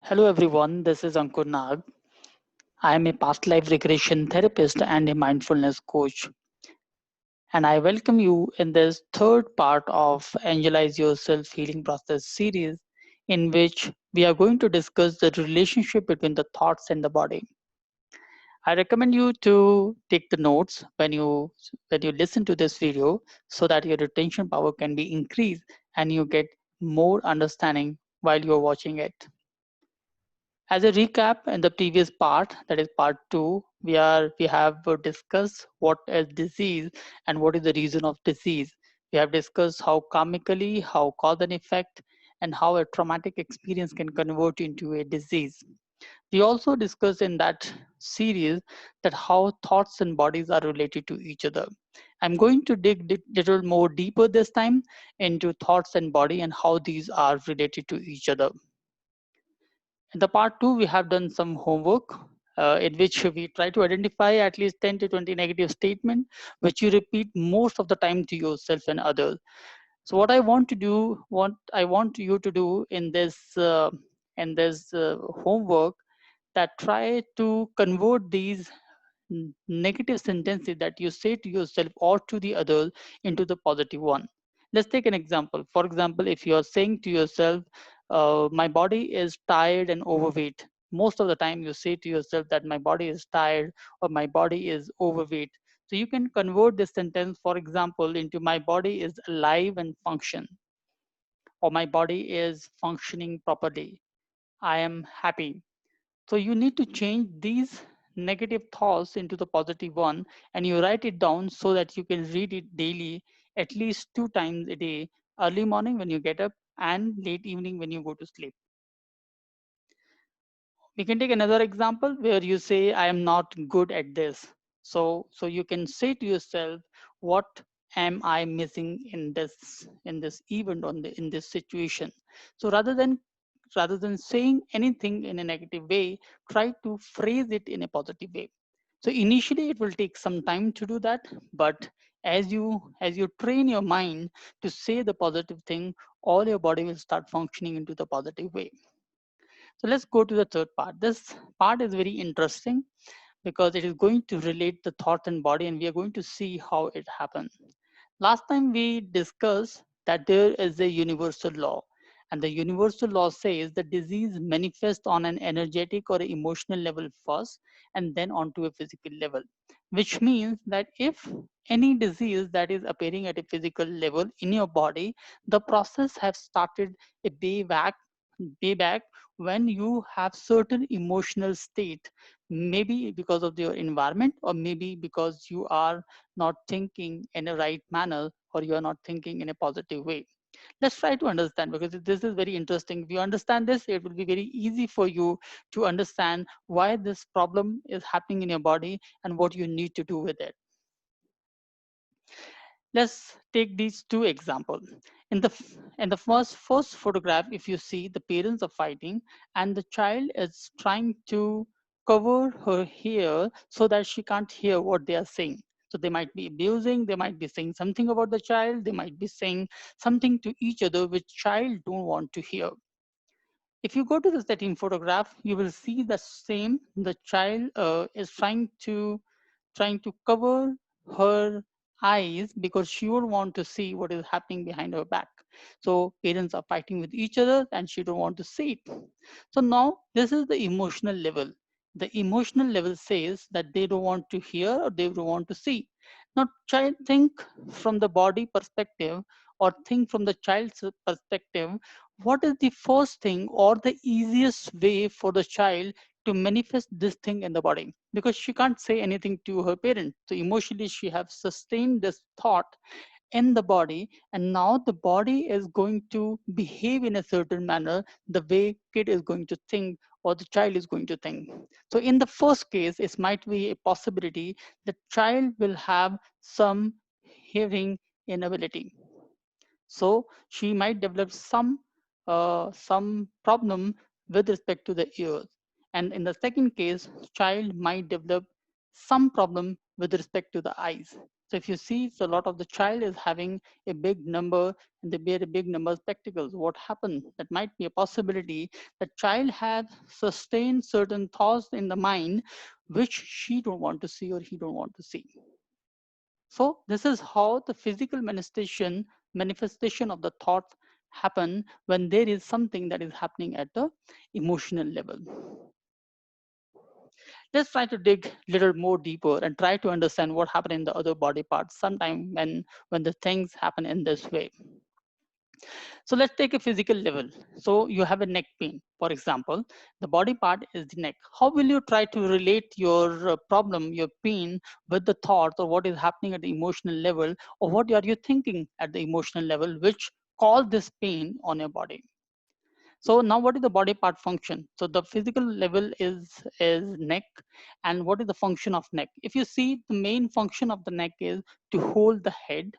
Hello everyone, this is Ankur Nag. I am a past life regression therapist and a mindfulness coach. And I welcome you in this third part of Angelize Yourself Healing Process series, in which we are going to discuss the relationship between the thoughts and the body. I recommend you to take the notes when you listen to this video so that your retention power can be increased and you get more understanding while you're watching it. As a recap, in the previous part, that is part two, we have discussed what is disease and what is the reason of disease. We have discussed how karmically, how cause and effect, and how a traumatic experience can convert into a disease. We also discussed in that series that how thoughts and bodies are related to each other. I'm going to dig little more deeper this time into thoughts and body and how these are related to each other. In the part two, we have done some homework in which we try to identify at least 10 to 20 negative statements, which you repeat most of the time to yourself and others. So what I want you to do in this homework, that try to convert these negative sentences that you say to yourself or to the others into the positive one. Let's take an example. For example, if you are saying to yourself, my body is tired and overweight. Most of the time you say to yourself that my body is tired or my body is overweight. So you can convert this sentence, for example, into my body is alive and function, or my body is functioning properly. I am happy. So you need to change these negative thoughts into the positive one, and you write it down so that you can read it daily, at least 2 times a day, early morning when you get up and late evening when you go to sleep. We can take another example where you say, I am not good at this. So you can say to yourself, what am I missing in this event in this situation? So rather than saying anything in a negative way, try to phrase it in a positive way. So initially it will take some time to do that, but as you train your mind to say the positive thing, all your body will start functioning into the positive way. So let's go to the third part. This part is very interesting because it is going to relate the thought and body, and we are going to see how it happens. Last time we discussed that there is a universal law, and the universal law says the disease manifests on an energetic or emotional level first, and then onto a physical level. Which means that if any disease that is appearing at a physical level in your body, the process has started a way back when you have certain emotional state, maybe because of your environment or maybe because you are not thinking in a right manner or you are not thinking in a positive way. Let's try to understand, because this is very interesting. If you understand this, it will be very easy for you to understand why this problem is happening in your body and what you need to do with it. Let's take these two examples. In the first photograph, if you see, the parents are fighting and the child is trying to cover her hair so that she can't hear what they are saying. So they might be abusing, they might be saying something about the child, they might be saying something to each other which child don't want to hear. If you go to the second photograph, you will see the same. The child is trying to cover her eyes because she would want to see what is happening behind her back. So parents are fighting with each other and she don't want to see it. So now this is the emotional level. The emotional level says that they don't want to hear or they don't want to see. Now child think from the body perspective or think from the child's perspective, what is the first thing or the easiest way for the child to manifest this thing in the body, because she can't say anything to her parent. So emotionally she have sustained this thought in the body, and now the body is going to behave in a certain manner, the way kid is going to think or the child is going to think. So in the first case, it might be a possibility the child will have some hearing inability, so she might develop some problem with respect to the ears. And in the second case, child might develop some problem with respect to the eyes. So if you see, so a lot of the child is having a big number and they wear a big number of spectacles. What happened? That might be a possibility that child had sustained certain thoughts in the mind which she don't want to see or he don't want to see. So this is how the physical manifestation of the thoughts happen when there is something that is happening at the emotional level. Let's try to dig a little more deeper and try to understand what happened in the other body parts sometime when the things happen in this way. So let's take a physical level. So you have a neck pain, for example. The body part is the neck. How will you try to relate your problem, your pain, with the thoughts or what is happening at the emotional level, or what are you thinking at the emotional level, which cause this pain on your body? So now what is the body part function? So the physical level is neck, and what is the function of neck? If you see, the main function of the neck is to hold the head,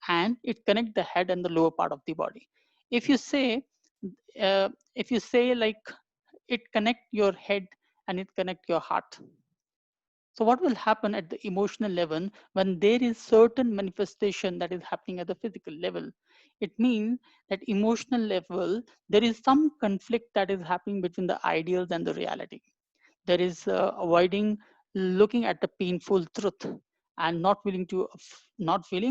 and it connect the head and the lower part of the body. If you say if you say like it connect your head and it connect your heart. So what will happen at the emotional level when there is certain manifestation that is happening at the physical level? It means that emotional level, there is some conflict that is happening between the ideals and the reality. There is avoiding looking at the painful truth and not willing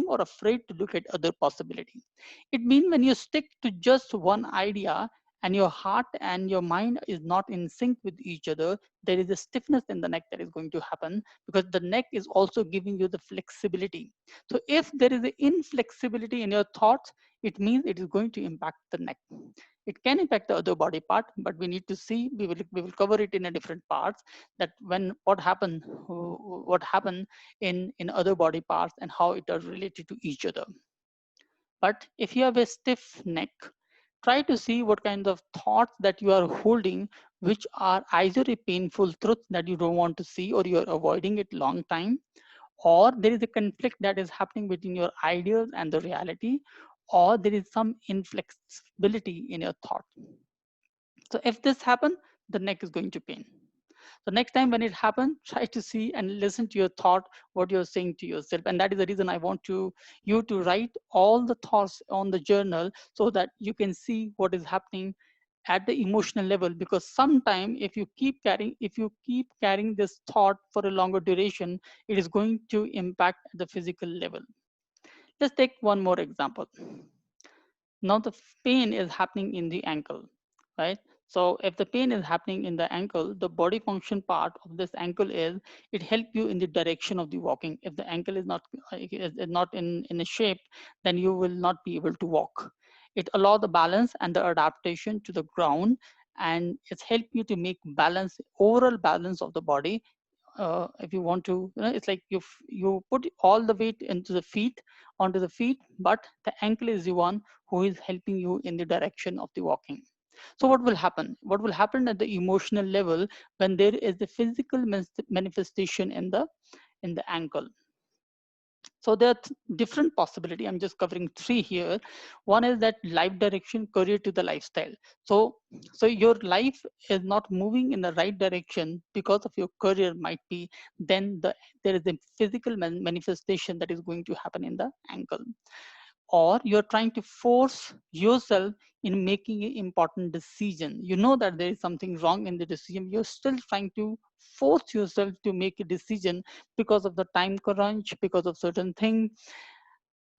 or afraid to look at other possibility. It means when you stick to just one idea and your heart and your mind is not in sync with each other, there is a stiffness in the neck that is going to happen, because the neck is also giving you the flexibility. So if there is an inflexibility in your thoughts, it means it is going to impact the neck. It can impact the other body part, but we need to see, we will cover it in a different parts, that when what happen in other body parts and how it are related to each other. But if you have a stiff neck, try to see what kind of thoughts that you are holding, which are either a painful truth that you don't want to see or you're avoiding it long time, or there is a conflict that is happening between your ideas and the reality, or there is some inflexibility in your thought. So if this happen, the neck is going to pain. So next time when it happens, try to see and listen to your thought, what you're saying to yourself. And that is the reason I want you to write all the thoughts on the journal, so that you can see what is happening at the emotional level. Because sometime if you keep carrying this thought for a longer duration, it is going to impact the physical level. Let's take one more example. Now the pain is happening in the ankle, right? So if the pain is happening in the ankle, the body function part of this ankle is, it help you in the direction of the walking. If the ankle is not in a shape, then you will not be able to walk. It allow the balance and the adaptation to the ground, and it's help you to make balance, overall balance of the body. If you want to, it's like you put all the weight into the feet, onto the feet, but the ankle is the one who is helping you in the direction of the walking. So what will happen at the emotional level when there is the physical manifestation in the ankle? So there are different possibility. I'm just covering three here. One is that life direction, career to the lifestyle. So your life is not moving in the right direction because of your career might be, then there is a physical manifestation that is going to happen in the ankle. Or you're trying to force yourself in making an important decision. You know that there is something wrong in the decision, you're still trying to force yourself to make a decision because of the time crunch, because of certain things.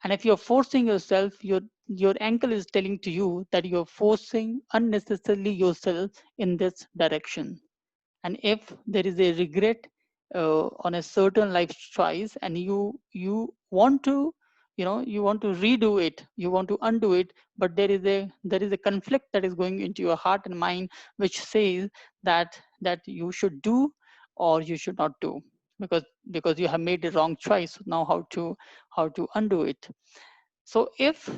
And if you're forcing yourself, your ankle is telling to you that you're forcing unnecessarily yourself in this direction. And if there is a regret on a certain life choice, and you want to, you want to redo it, you want to undo it, but there is a conflict that is going into your heart and mind, which says that you should do or you should not do, because you have made a wrong choice. Now how to undo it? So if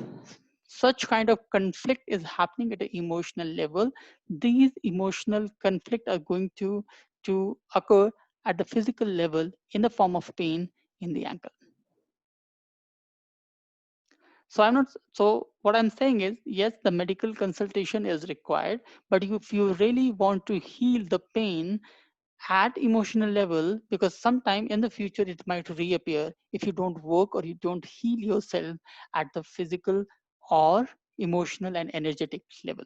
such kind of conflict is happening at an emotional level, these emotional conflict are going to occur at the physical level in the form of pain in the ankle. So what I'm saying is, yes, the medical consultation is required, but if you really want to heal the pain, at emotional level, because sometime in the future it might reappear if you don't work or you don't heal yourself at the physical or emotional and energetic level.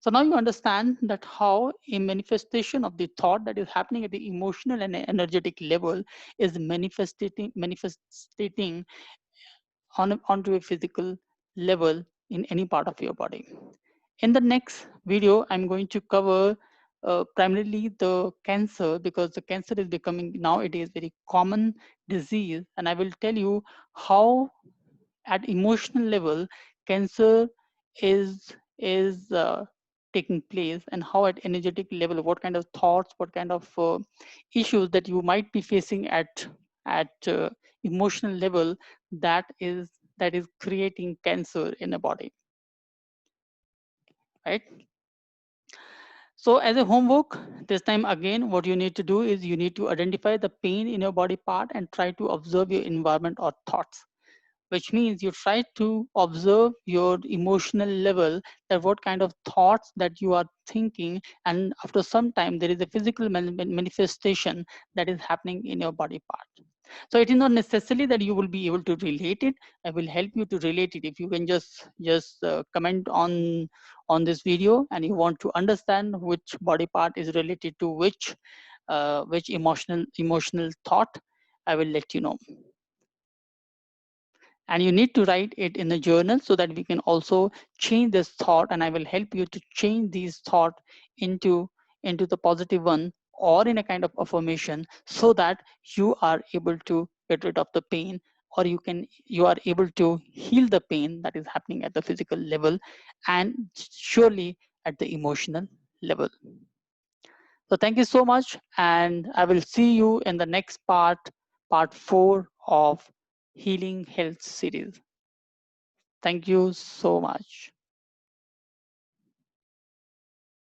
So now you understand that how a manifestation of the thought that is happening at the emotional and energetic level is manifesting onto a physical level in any part of your body. In the next video, I'm going to cover primarily the cancer, because the cancer is becoming nowadays very common disease, and I will tell you how at emotional level cancer is taking place, and how at energetic level what kind of thoughts, what kind of issues that you might be facing at emotional level that is creating cancer in a body, right? So as a homework, this time again, what you need to do is you need to identify the pain in your body part and try to observe your environment or thoughts, which means you try to observe your emotional level, that what kind of thoughts that you are thinking, and after some time there is a physical manifestation that is happening in your body part. So it is not necessarily that you will be able to relate it. I will help you to relate it. If you can just comment on this video and you want to understand which body part is related to which emotional thought, I will let you know. And you need to write it in a journal so that we can also change this thought, and I will help you to change these thought into the positive one, or in a kind of affirmation, so that you are able to get rid of the pain, or you are able to heal the pain that is happening at the physical level, and surely at the emotional level. So thank you so much, and I will see you in the next part 4 of Healing Health series. Thank you so much.